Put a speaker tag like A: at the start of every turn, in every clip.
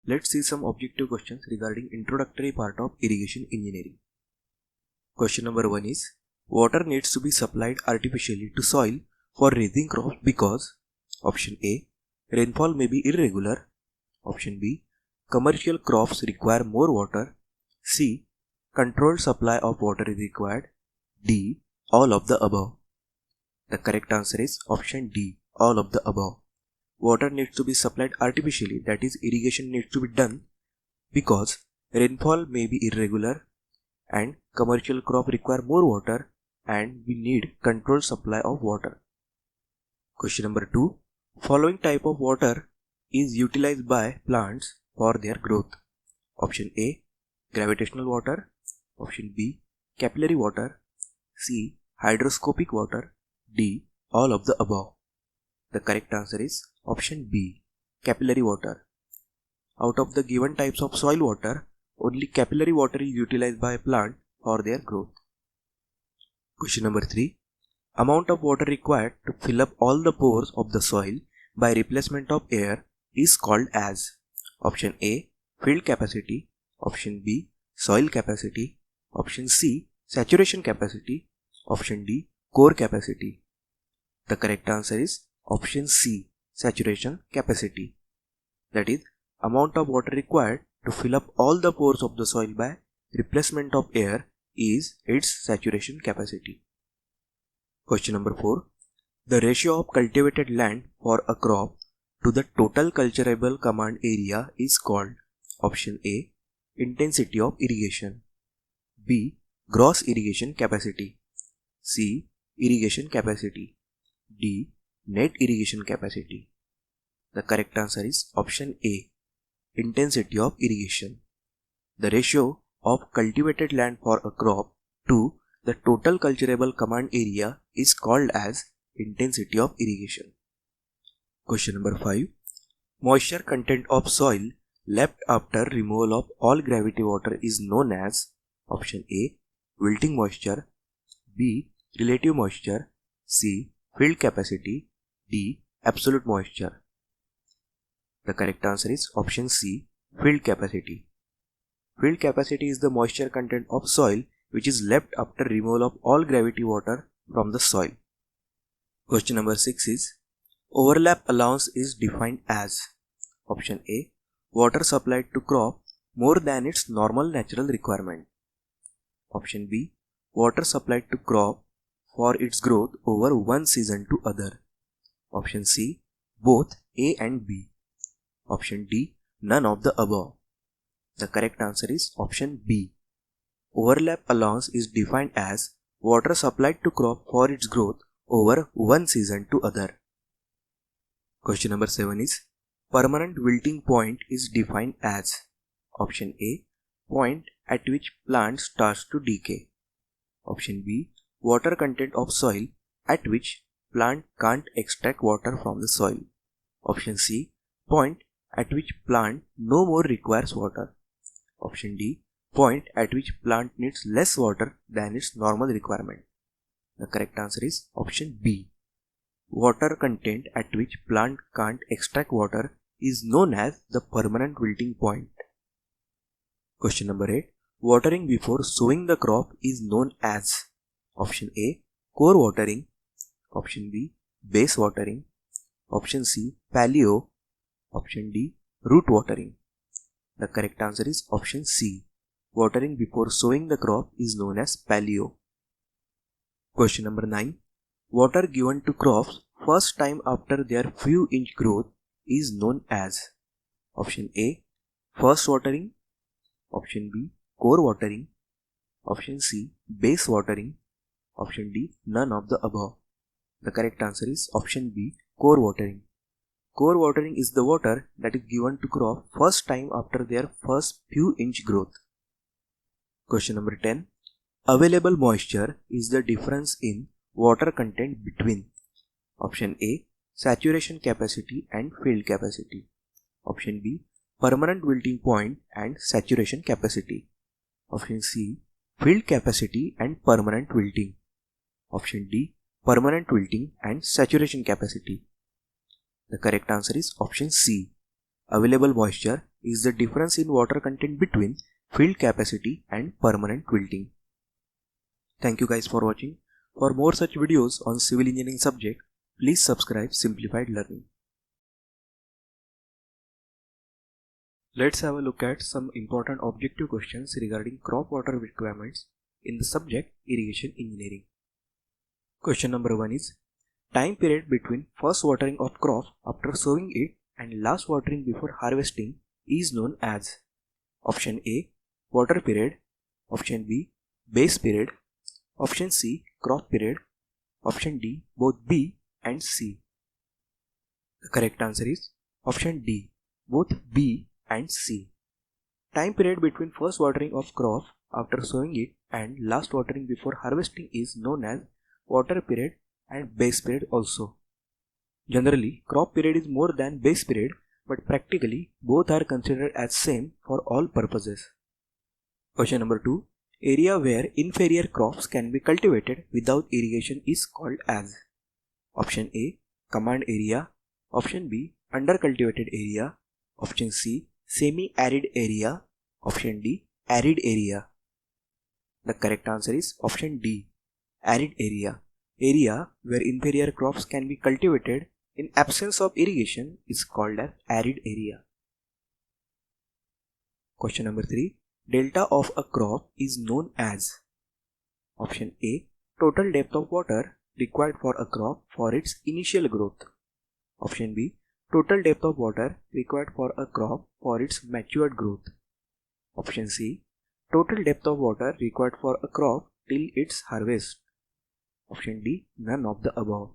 A: Let's see some objective questions regarding introductory part of irrigation engineering. Question number 1 is, water needs to be supplied artificially to soil for raising crops because option A, rainfall may be irregular, option B, commercial crops require more water, C, controlled supply of water is required, D, all of the above. The correct answer is option D, all of the above. Water needs to be supplied artificially, that is, irrigation needs to be done because rainfall may be irregular and commercial crop require more water and we need controlled supply of water. Question number 2. Following type of water is utilized by plants for their growth. Option A, gravitational water, option B, capillary water, C, hydroscopic water, D, all of the above. The correct answer is option B, capillary water. Out of the given types of soil water, only capillary water is utilized by a plant for their growth. Question number 3. Amount of water required to fill up all the pores of the soil by replacement of air is called as option A, field capacity, option B, soil capacity, option C, saturation capacity, option D, core capacity. The correct answer is option C, saturation capacity. That is, amount of water required to fill up all the pores of the soil by replacement of air is its saturation capacity. Question number 4. The ratio of cultivated land for a crop to the total cultivable command area is called option A, intensity of irrigation, B, gross irrigation capacity, C, irrigation capacity, D, net irrigation capacity. The correct answer is option A, intensity of irrigation. The ratio of cultivated land for a crop to the total cultivable command area is called as intensity of irrigation. Question number 5. Moisture content of soil left after removal of all gravity water is known as option A, wilting moisture, B, relative moisture, C, field capacity, D, absolute moisture. The correct answer is option C, field capacity. Field capacity is the moisture content of soil which is left after removal of all gravity water from the soil. Question number 6 is, overlap allowance is defined as option A, water supplied to crop more than its normal natural requirement, option B, water supplied to crop for its growth over one season to other, option C, both A and B, option D, none of the above. The correct answer is option B. Overlap allowance is defined as water supplied to crop for its growth over one season to other. Question number 7 is, permanent wilting point is defined as option A, point at which plant starts to decay, option B, water content of soil at which plant can't extract water from the soil, option C, point at which plant no more requires water, option D, point at which plant needs less water than its normal requirement. The correct answer is option B. Water content at which plant can't extract water is known as the permanent wilting point. Question number 8. Watering before sowing the crop is known as option A, core watering, option B, base watering, option C, paleo, option D, root watering. The correct answer is option C. Watering before sowing the crop is known as paleo. Question number 9. Water given to crops first time after their few inch growth is known as option A, first watering, option B, core watering, option C, base watering, option D, none of the above. The correct answer is option B, core watering. Core watering is the water that is given to crop first time after their first few inch growth. Question number 10. Available moisture is the difference in water content between option A, saturation capacity and field capacity, option B, permanent wilting point and saturation capacity, option C, field capacity and permanent wilting, option D, permanent wilting and saturation capacity. The correct answer is option C. Available moisture is the difference in water content between field capacity and permanent wilting. Thank you guys for watching. For more such videos on civil engineering subject, please subscribe Simplified Learning. Let's have a look at some important objective questions regarding crop water requirements in the subject Irrigation Engineering. Question number 1 is, time period between first watering of crop after sowing it and last watering before harvesting is known as. Option A, water period. Option B, base period. Option C, crop period. Option D, both B and C. The correct answer is option D, both B and C. Time period between first watering of crop after sowing it and last watering before harvesting is known as water period and base period also. Generally, crop period is more than base period, but practically both are considered as same for all purposes. Question number 2. Area where inferior crops can be cultivated without irrigation is called as. Option A, command area. Option B, undercultivated area. Option C, semi-arid area. Option D, arid area. The correct answer is option D, arid area. Area where inferior crops can be cultivated in absence of irrigation is called as arid area. Question number 3. Delta of a crop is known as. Option A, total depth of water required for a crop for its initial growth. Option B, total depth of water required for a crop for its matured growth. Option C, total depth of water required for a crop till its harvest. Option D, none of the above.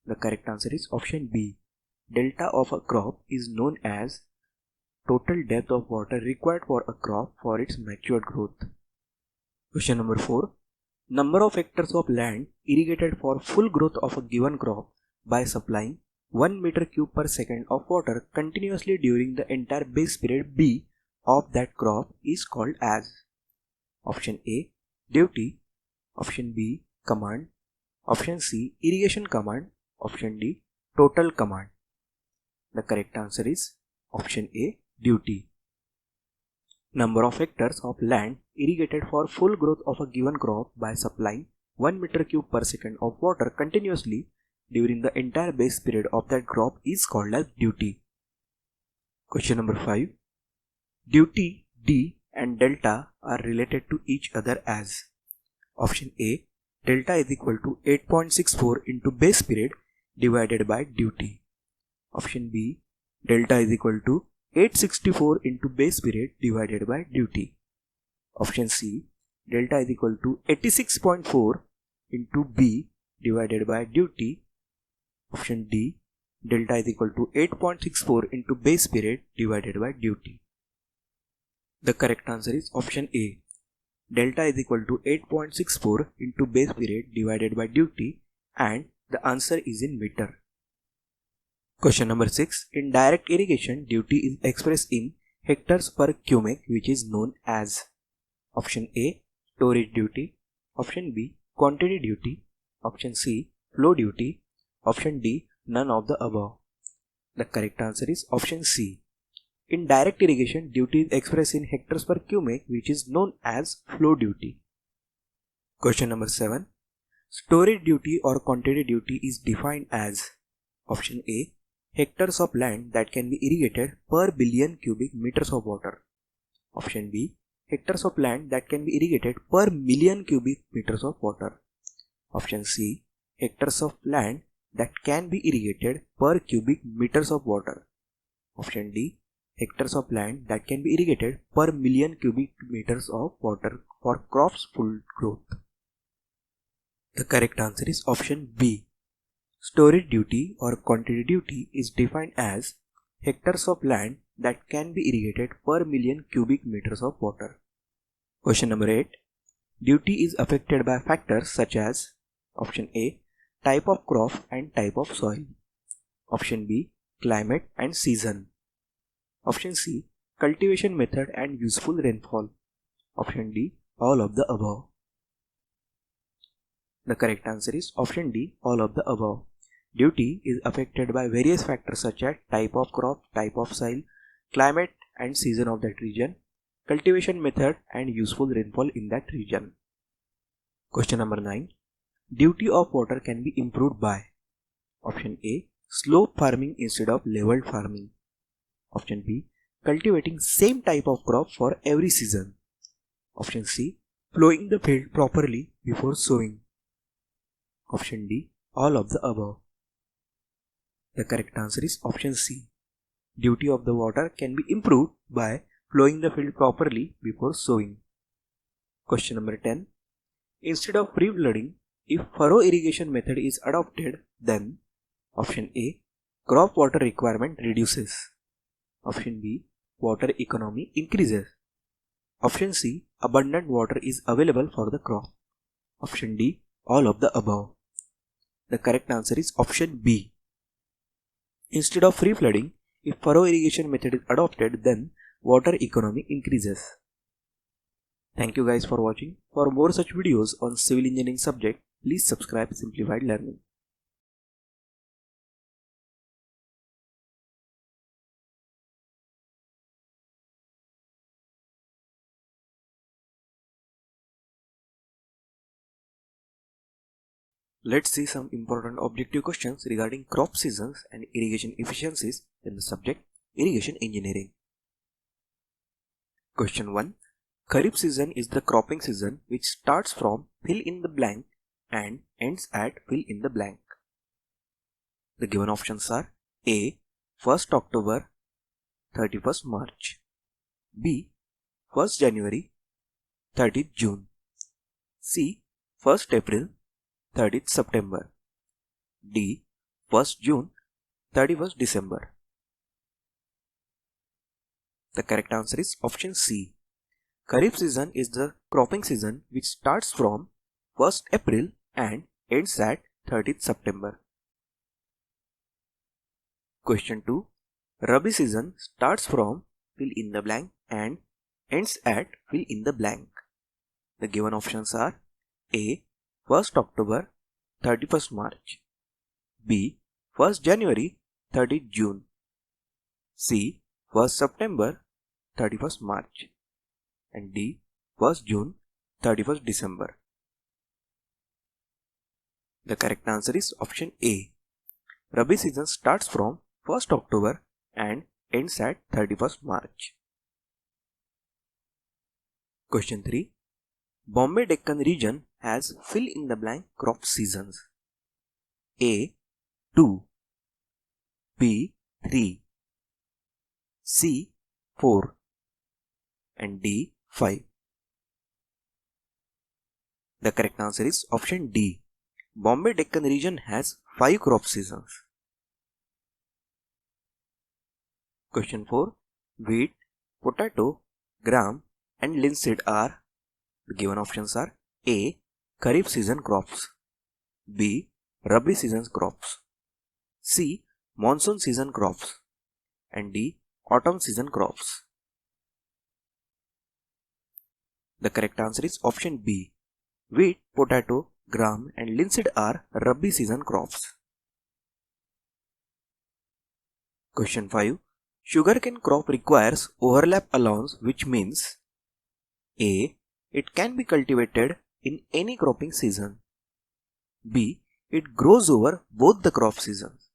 A: The correct answer is option B. Delta of a crop is known as total depth of water required for a crop for its matured growth. Question number 4. Number of hectares of land irrigated for full growth of a given crop by supplying 1 meter cube per second of water continuously during the entire base period B of that crop is called as. Option A, duty. Option B, command. Option C, irrigation command. Option D, total command. The correct answer is option A, duty. Number of hectares of land irrigated for full growth of a given crop by supplying 1 meter cube per second of water continuously during the entire base period of that crop is called as duty. Question number 5. Duty, D and delta are related to each other as. Option A, delta is equal to 8.64 into base period divided by duty. Option B, delta is equal to 864 into base period divided by duty. Option C, delta is equal to 86.4 into B divided by duty. Option D, delta is equal to 8.64 into base period divided by duty. The correct answer is option A. Delta is equal to 8.64 into base period divided by duty, and the answer is in meter. Question number 6. In direct irrigation, duty is expressed in hectares per cubic, which is known as. Option A, storage duty. Option B, quantity duty. Option C, flow duty. Option D, none of the above. The correct answer is option C. In direct irrigation, duty is expressed in hectares per cubic, which is known as flow duty. Question number 7. Storage duty or quantity duty is defined as. Option A, hectares of land that can be irrigated per billion cubic meters of water. Option B, hectares of land that can be irrigated per million cubic meters of water. Option C, hectares of land that can be irrigated per cubic meters of water. Option D, hectares of land that can be irrigated per million cubic meters of water for crops full growth. The correct answer is option B. Storage duty or quantity duty is defined as hectares of land that can be irrigated per million cubic meters of water. Question number 8. Duty is affected by factors such as. Option A, type of crop and type of soil. Option B, climate and season. Option C, cultivation method and useful rainfall. Option D, all of the above. The correct answer is option D, all of the above. Duty is affected by various factors such as type of crop, type of soil, climate and season of that region, cultivation method and useful rainfall in that region. Question number 9. Duty of water can be improved by option A. Slope farming instead of leveled farming. Option B. Cultivating same type of crop for every season. Option C. Plowing the field properly before sowing. Option D. All of the above. The correct answer is option C. Duty of the water can be improved by plowing the field properly before sowing. Question number 10. Instead of free flooding, if furrow irrigation method is adopted, then option A. Crop water requirement reduces. Option B. Water economy increases. Option C. Abundant water is available for the crop. Option D. All of the above. The correct answer is option B. Instead of free flooding, if furrow irrigation method is adopted, then water economy increases. Thank you guys for watching. For more such videos on civil engineering subject, please subscribe Simplified Learning. Let's see some important objective questions regarding crop seasons and irrigation efficiencies in the subject Irrigation Engineering. Question 1. Kharif season is the cropping season which starts from fill in the blank and ends at fill in the blank. The given options are A. 1st October 31st March, B. 1st January 30th June, C. 1st April 30th September, D. 1st June 31st December. The correct answer is option C. Kharif season is the cropping season which starts from 1st April and ends at 30th September. Question 2. Rabi season starts from fill in the blank and ends at fill in the blank. The given options are A. 1st October 31st March, B. 1st January 30th June, C. 1st September 31st March, and D. 1st June 31st December. The correct answer is option A. Rabi season starts from 1st October and ends at 31st March. Question 3. Bombay Deccan region has fill in the blank crop seasons. A. 2, B. 3, C. 4, and D. 5. The correct answer is option D. Bombay Deccan region has 5 crop seasons. Question 4. Wheat, potato, gram, and linseed are. The given options are A. Kharif season crops, B. Rabi season crops, C. Monsoon season crops, and D. Autumn season crops. The correct answer is option B. Wheat, potato, gram, and linseed are Rabi season crops. Question 5. Sugarcane crop requires overlap allowance, which means A. It can be cultivated in any cropping season. B. It grows over both the crop seasons.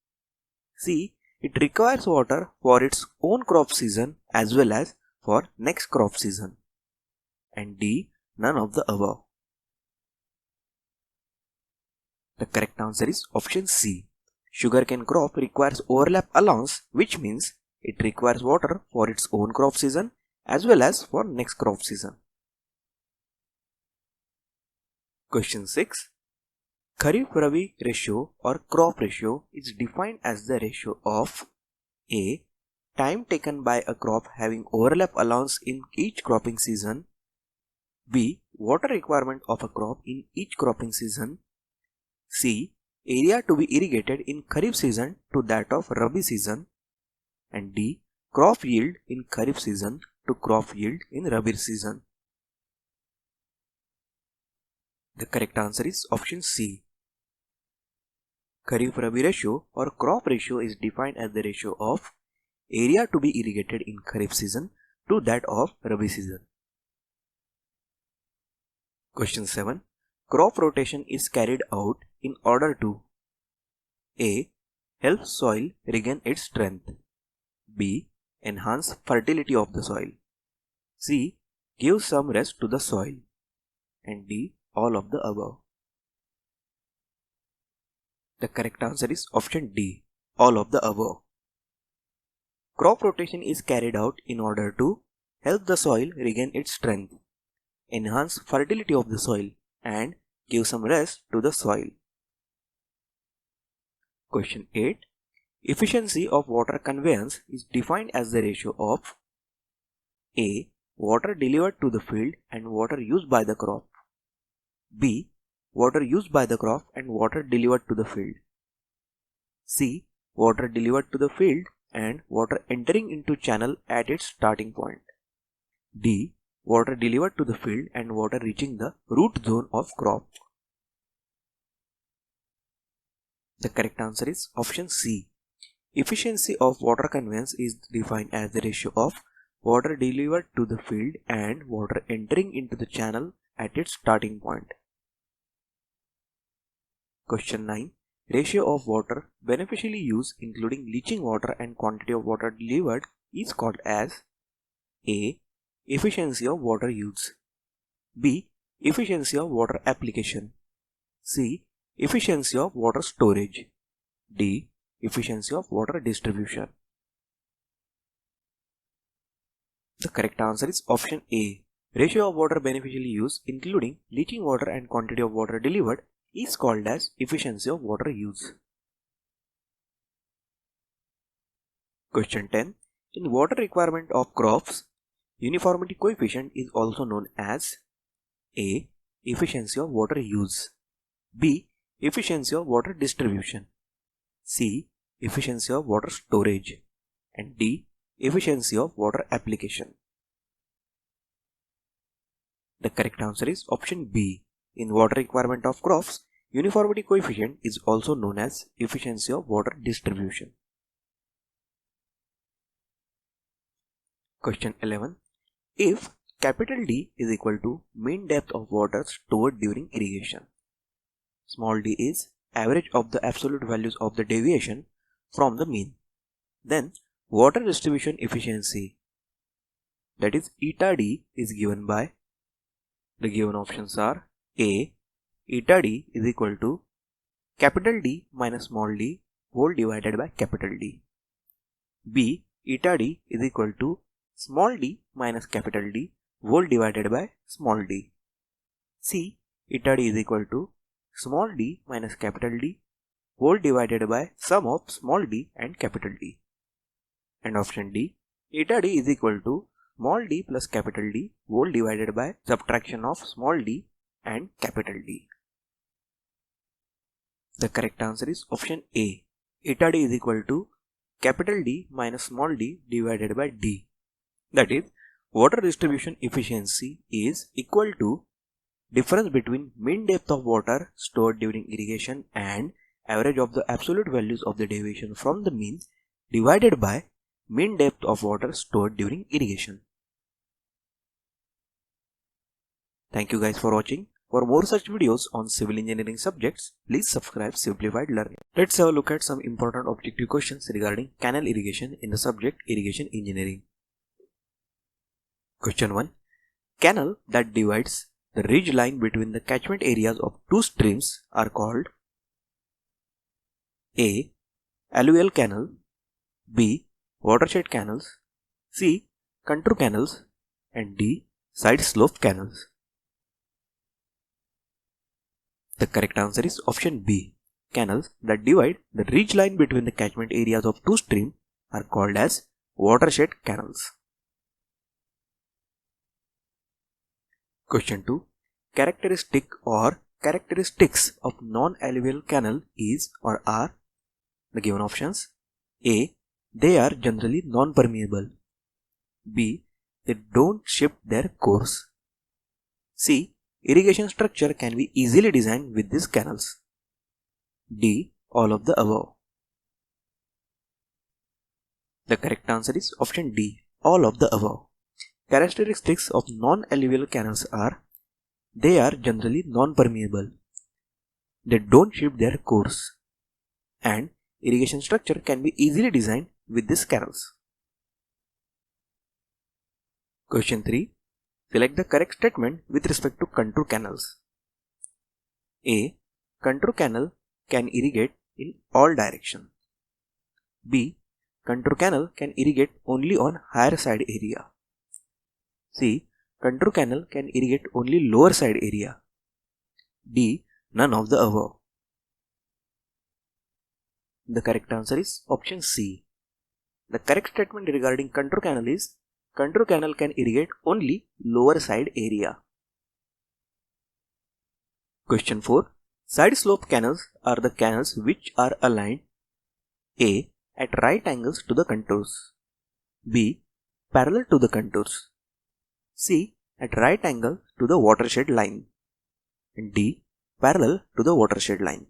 A: C. It requires water for its own crop season as well as for next crop season. And D. None of the above. The correct answer is option C. Sugarcane crop requires overlap allowance, which means it requires water for its own crop season as well as for next crop season. Question 6. Kharif Rabi ratio or crop ratio is defined as the ratio of A. Time taken by a crop having overlap allowance in each cropping season, B. Water requirement of a crop in each cropping season, C. Area to be irrigated in Kharif season to that of Rabi season, and D. Crop yield in Kharif season to crop yield in Rabi season. The correct answer is option C. Kharif Rabi ratio or crop ratio is defined as the ratio of area to be irrigated in Kharif season to that of Rabi season? Question 7. Crop rotation is carried out in order to A. Help soil regain its strength. B. Enhance fertility of the soil. C. Give some rest to the soil. And D. All of the above. The correct answer is option D. All of the above. Crop rotation is carried out in order to help the soil regain its strength, enhance fertility of the soil, and give some rest to the soil. Question 8. Efficiency of water conveyance is defined as the ratio of A. Water delivered to the field and water used by the crop. B. Water used by the crop and water delivered to the field. C. Water delivered to the field and water entering into channel at its starting point. D. Water delivered to the field and water reaching the root zone of crop. The correct answer is option C. Efficiency of water conveyance is defined as the ratio of water delivered to the field and water entering into the channel at its starting point. Question 9. Ratio of water beneficially used including leaching water and quantity of water delivered is called as A. Efficiency of water use. B. Efficiency of water application. C. Efficiency of water storage. D. Efficiency of water distribution. The correct answer is option A. Ratio of water beneficially used including leaching water and quantity of water delivered is called as efficiency of water use. Question 10. In water requirement of crops, uniformity coefficient is also known as A. Efficiency of water use. B. Efficiency of water distribution. C. Efficiency of water storage. And D. Efficiency of water application. The correct answer is option B. In water requirement of crops, uniformity coefficient is also known as efficiency of water distribution. Question 11. If capital D is equal to mean depth of water stored during irrigation, small d is average of the absolute values of the deviation from the mean, then water distribution efficiency, that is eta d, is given by the given options are A. Eta d is equal to capital D minus small d whole divided by capital D. B. Eta d is equal to small d minus capital D whole divided by small d. C. Eta d is equal to small d minus capital D whole divided by sum of small d and capital D. And option D. Eta d is equal to small d plus capital D whole divided by subtraction of small d and capital D. The correct answer is option A. Eta d is equal to capital D minus small d divided by D. That is, water distribution efficiency is equal to difference between mean depth of water stored during irrigation and average of the absolute values of the deviation from the mean divided by mean depth of water stored during irrigation. Thank you guys for watching. For more such videos on civil engineering subjects, please subscribe Simplified Learning. Let's have a look at some important objective questions regarding canal irrigation in the subject Irrigation Engineering. Question 1. Canal that divides the ridge line between the catchment areas of two streams are called A. Alluvial canal, B. Watershed canals, C. Contour canals, and D. Side slope canals. The correct answer is option B. Canals that divide the ridge line between the catchment areas of two streams are called as watershed canals. Question 2. Characteristic or characteristics of non-alluvial canal is or are the given options. A. They are generally non-permeable. B. They don't shift their course. C. Irrigation structure can be easily designed with these canals. D. All of the above. The correct answer is option D, all of the above. Characteristics of non-alluvial canals are: they are generally non-permeable, they don't shift their course, and irrigation structure can be easily designed with these canals. Question 3. Select the correct statement with respect to contour canals. A. Contour canal can irrigate in all directions. B. Contour canal can irrigate only on higher side area. C. Contour canal can irrigate only lower side area. D. None of the above. The correct answer is option C. The correct statement regarding contour canal is: contour canal can irrigate only lower side area. Question 4. Side slope canals are the canals which are aligned: A. At right angles to the contours. B. Parallel to the contours. C. At right angle to the watershed line. And D. Parallel to the watershed line.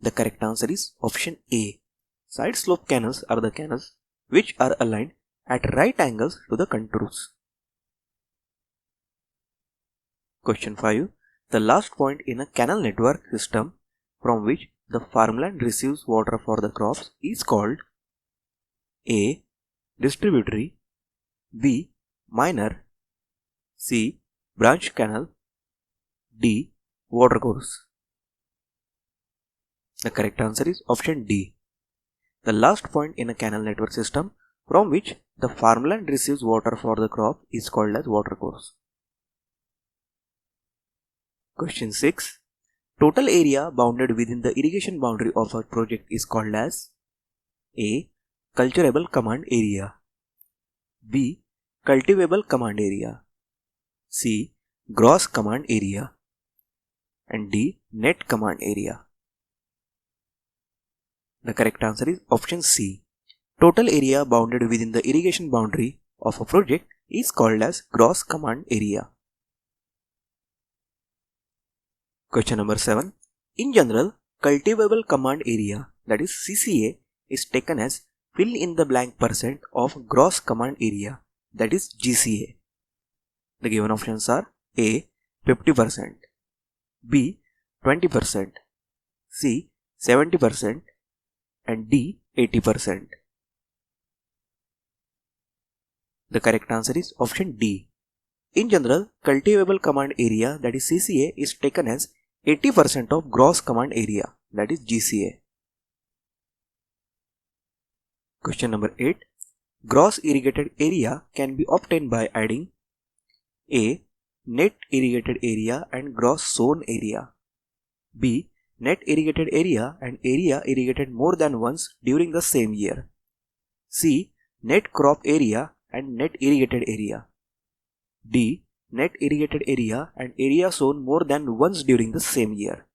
A: The correct answer is option A. Side slope canals are the canals which are aligned at right angles to the contours. Question 5. The last point in a canal network system from which the farmland receives water for the crops is called: A. Distributary. B. Minor. C. Branch canal. D. Watercourse. The correct answer is option D. The last point in a canal network system from which the farmland receives water for the crop is called as watercourse. Question 6. Total area bounded within the irrigation boundary of a project is called as: A. Cultivable command area. B. Cultivable command area. C. Gross command area. And D. Net command area. The correct answer is option C. Total area bounded within the irrigation boundary of a project is called as gross command area. Question number 7. In general, cultivable command area, that is CCA, is taken as fill in the blank percent of gross command area, that is GCA. The given options are: A. 50%, B. 20%, C. 70%, and D. 80%. The correct answer is option D. In general, cultivable command area, that is CCA, is taken as 80% of gross command area, that is GCA. Question number 8. Gross irrigated area can be obtained by adding: A. Net irrigated area and gross sown area. B. Net irrigated area and area irrigated more than once during the same year. C. Net crop area and net irrigated area. D. Net irrigated area and area sown more than once during the same year.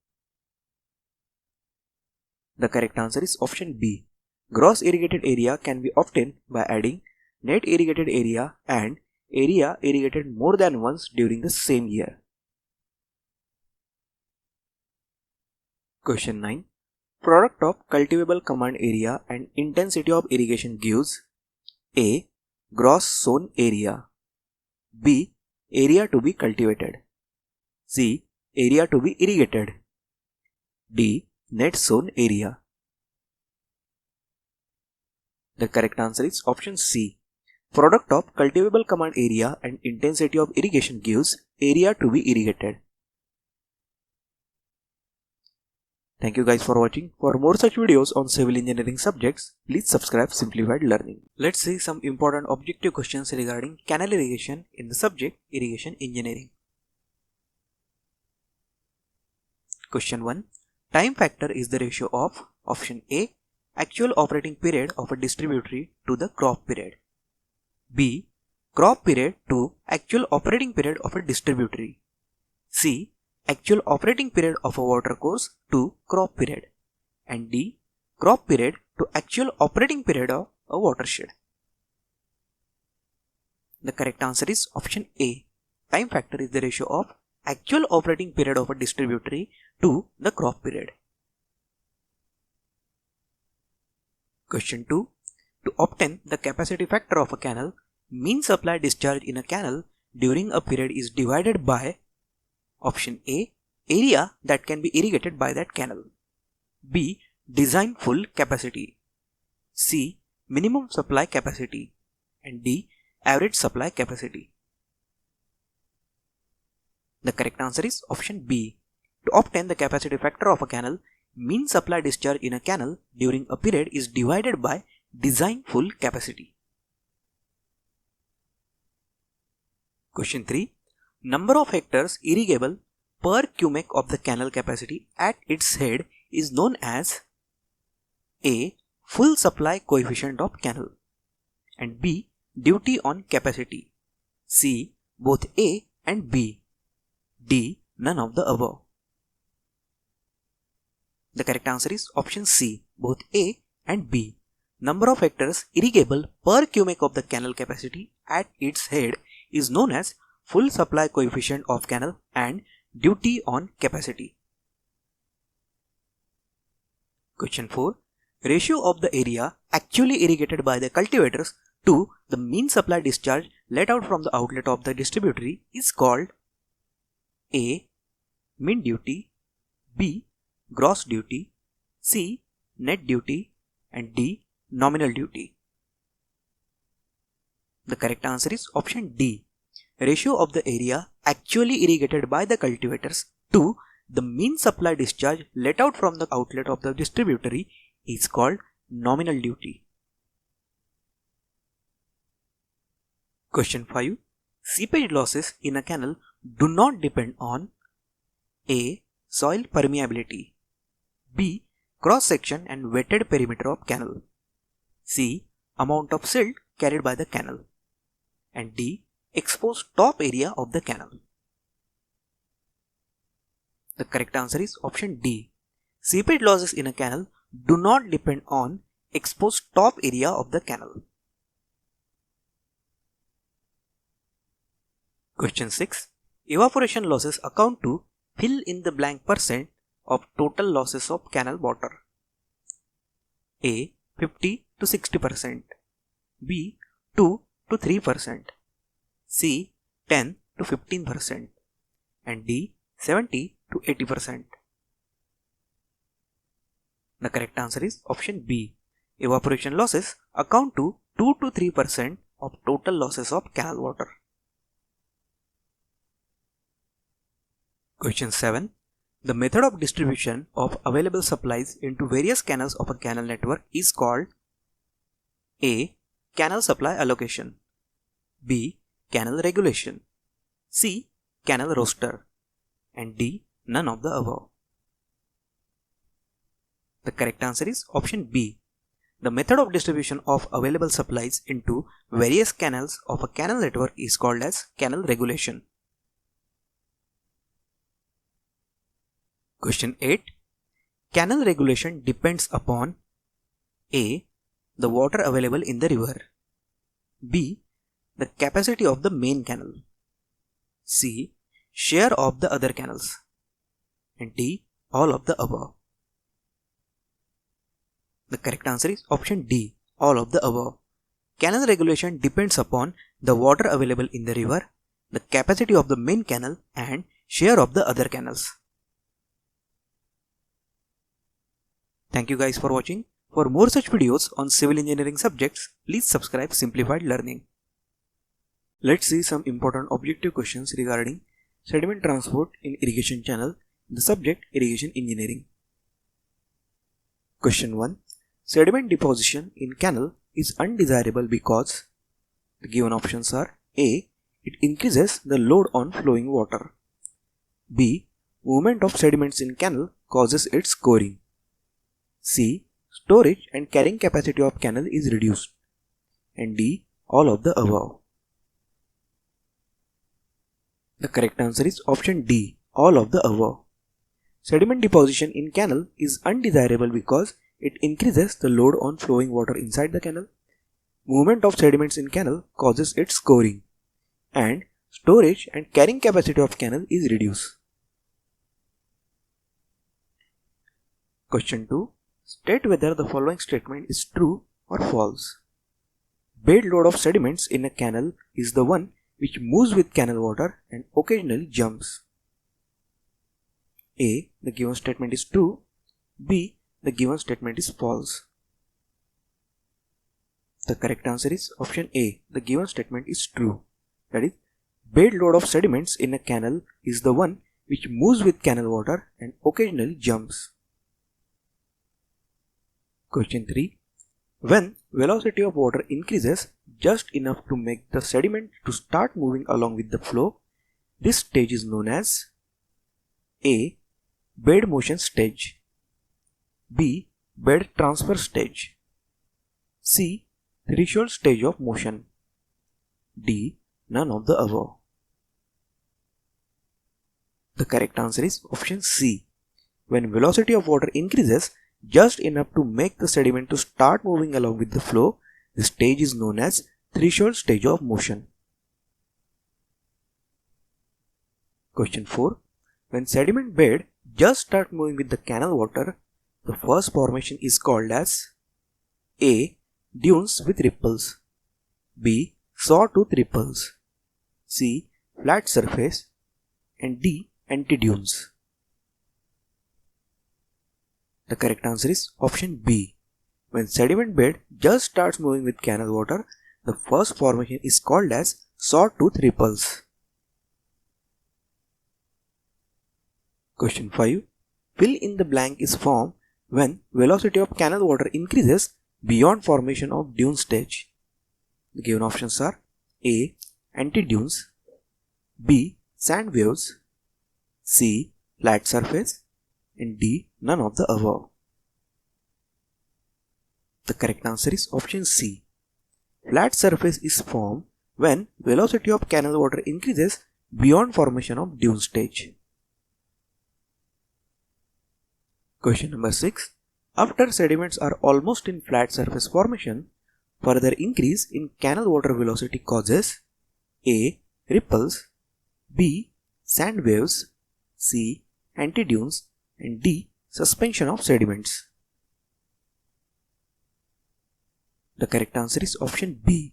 A: The correct answer is option B. Gross irrigated area can be obtained by adding net irrigated area and area irrigated more than once during the same year. Question 9. Product of cultivable command area and intensity of irrigation gives: A. Gross sown area. B. Area to be cultivated. C. Area to be irrigated. D. Net sown area. The correct answer is option C. Product of cultivable command area and intensity of irrigation gives area to be irrigated. Thank you guys for watching. For more such videos on civil engineering subjects, please subscribe Simplified Learning. Let's see some important objective questions regarding canal irrigation in the subject Irrigation Engineering. Question 1. Time factor is the ratio of: option A. Actual operating period of a distributary to the crop period. B. Crop period to actual operating period of a distributary. C. Actual operating period of a watercourse to crop period. And D. Crop period to actual operating period of a watershed. The correct answer is option A. Time factor is the ratio of actual operating period of a distributary to the crop period. Question 2. To obtain the capacity factor of a canal, mean supply discharge in a canal during a period is divided by option A. Area that can be irrigated by that canal. B. Design full capacity. C. Minimum supply capacity. And D. Average supply capacity. The correct answer is option B. To obtain the capacity factor of a canal, mean supply discharge in a canal during a period is divided by design full capacity. Question 3. Number of hectares irrigable per cubic of the canal capacity at its head is known as A. Full supply coefficient of canal, and B. Duty on capacity. C. Both A and B. D. None of the above. The correct answer is option C. Both A and B. Number of hectares irrigable per cubic of the canal capacity at its head is known as full supply coefficient of canal and duty on capacity. Question 4. Ratio of the area actually irrigated by the cultivators to the mean supply discharge let out from the outlet of the distributary is called A. Mean duty, B. Gross duty, C. Net duty, and D. Nominal duty. The correct answer is option D. Ratio of the area actually irrigated by the cultivators to the mean supply discharge let out from the outlet of the distributary is called nominal duty. Question 5. Seepage losses in a canal do not depend on A. Soil permeability, B. Cross section and wetted perimeter of canal, C. Amount of silt carried by the canal, and D. Exposed top area of the canal. The correct answer is option D. Seepage losses in a canal do not depend on exposed top area of the canal. Question 6. Evaporation losses account to fill in the blank percent of total losses of canal water. A. 50 to 60%, B. 2 to 3%, C. 10 to 15%, and D. 70 to 80%. The correct answer is option B. Evaporation losses account to 2 to 3% of total losses of canal water. Question 7. The method of distribution of available supplies into various canals of a canal network is called A. Canal supply allocation, B. Canal regulation, C. Canal roster, and D. None of the above. The correct answer is option B. The method of distribution of available supplies into various canals of a canal network is called as canal regulation. Question 8. Canal regulation depends upon A. The water available in the river, B. The capacity of the main canal, C. Share of the other canals, and D. All of the above. The correct answer is option D. All of the above. Canal regulation depends upon the water available in the river, the capacity of the main canal, and share of the other canals. Thank you guys for watching. For more such videos on civil engineering subjects, please subscribe Simplified Learning. Let's see some important objective questions regarding sediment transport in irrigation channel, the subject irrigation engineering. Question 1. Sediment deposition in canal is undesirable because the given options are A. It increases the load on flowing water, B. Movement of sediments in canal causes its scoring, C. Storage and carrying capacity of canal is reduced, and D. All of the above. The correct answer is option D. All of the above. Sediment deposition in canal is undesirable because it increases the load on flowing water inside the canal. Movement of sediments in canal causes its scoring, and storage and carrying capacity of canal is reduced. Question 2. State whether the following statement is true or false. Bed load of sediments in a canal is the one which moves with canal water and occasionally jumps. A. The given statement is true. B. The given statement is false. The correct answer is option A. The given statement is true. That is, bed load of sediments in a canal is the one which moves with canal water and occasionally jumps. Question 3. When velocity of water increases just enough to make the sediment to start moving along with the flow, this stage is known as A. Bed motion stage, B. Bed transfer stage, C. Threshold stage of motion, D. None of the above. The correct answer is option C. When velocity of water increases just enough to make the sediment to start moving along with the flow, the stage is known as threshold stage of motion. Question 4. When sediment bed just start moving with the canal water, the first formation is called as A. Dunes with ripples, B. Sawtooth ripples, C. Flat surface, and D. Antidunes. The correct answer is option B. When sediment bed just starts moving with canal water, the first formation is called as sawtooth ripples. Question 5. Fill in the blank is formed when velocity of canal water increases beyond formation of dune stage. The given options are A. Antidunes, B. Sand waves, C. Flat surface, and D. None of the above. The correct answer is option C. Flat surface is formed when velocity of canal water increases beyond formation of dune stage. Question number 6. After sediments are almost in flat surface formation, further increase in canal water velocity causes A. Ripples, B. Sand waves, C. Antidunes, and D. Suspension of sediments. The correct answer is option B.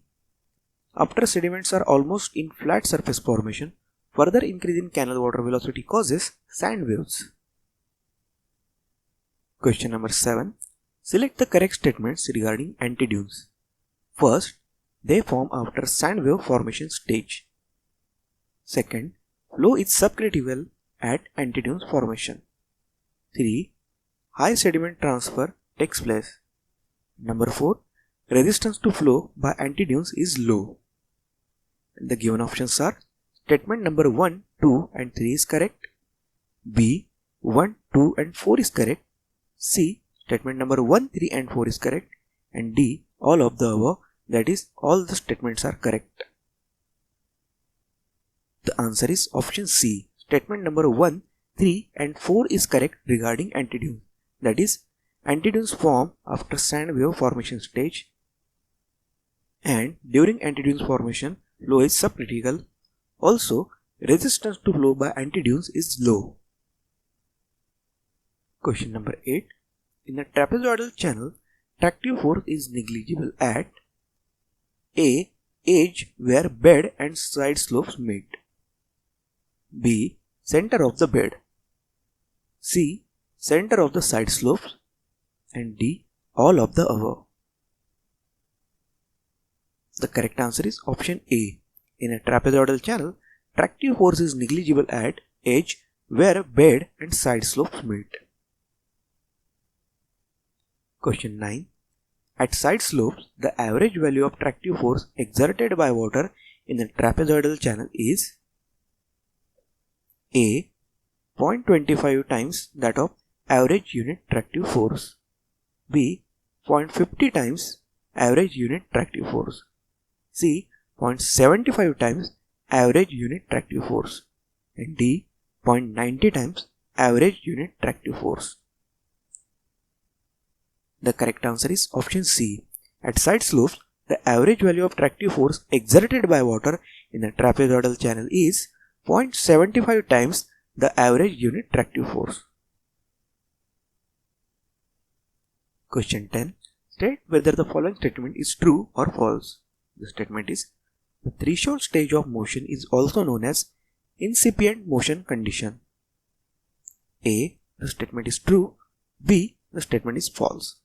A: After sediments are almost in flat surface formation, further increase in canal water velocity causes sand waves. Question number 7. Select the correct statements regarding antidunes. First, they form after sand wave formation stage. Second, flow is subcritical at antidunes formation. 3. High sediment transfer takes place. Number 4. Resistance to flow by antidunes is low. The given options are statement number 1, 2 and 3 is correct. B. 1, 2 and 4 is correct. C. Statement number 1, 3 and 4 is correct. And D. All of the above, that is, all the statements are correct. The answer is option C. Statement number 1, 3 and 4 is correct regarding antidunes. That is, antidunes form after sand wave formation stage, and during antidunes formation, flow is subcritical. Also, resistance to flow by antidunes is low. Question number 8. In a trapezoidal channel, tractive force is negligible at A. Edge where bed and side slopes meet, B. Center of the bed, C. Center of the side slopes, and D. All of the above. The correct answer is option A. In a trapezoidal channel, tractive force is negligible at edge where bed and side slopes meet. Question 9. At side slopes, the average value of tractive force exerted by water in a trapezoidal channel is A. 0.25 times that of average unit tractive force, B. 0.50 times average unit tractive force, C. 0.75 times average unit tractive force, and D. 0.90 times average unit tractive force. The correct answer is option C. At side slopes, the average value of tractive force exerted by water in a trapezoidal channel is 0.75 times the average unit tractive force. Question 10. State whether the following statement is true or false. The statement is, the threshold stage of motion is also known as incipient motion condition. A. The statement is true. B. The statement is false.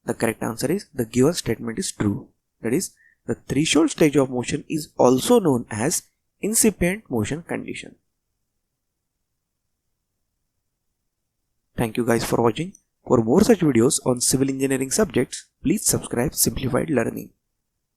A: The correct answer is the given statement is true. That is, the threshold stage of motion is also known as incipient motion condition. Thank you guys for watching. For more such videos on civil engineering subjects, please subscribe Simplified Learning.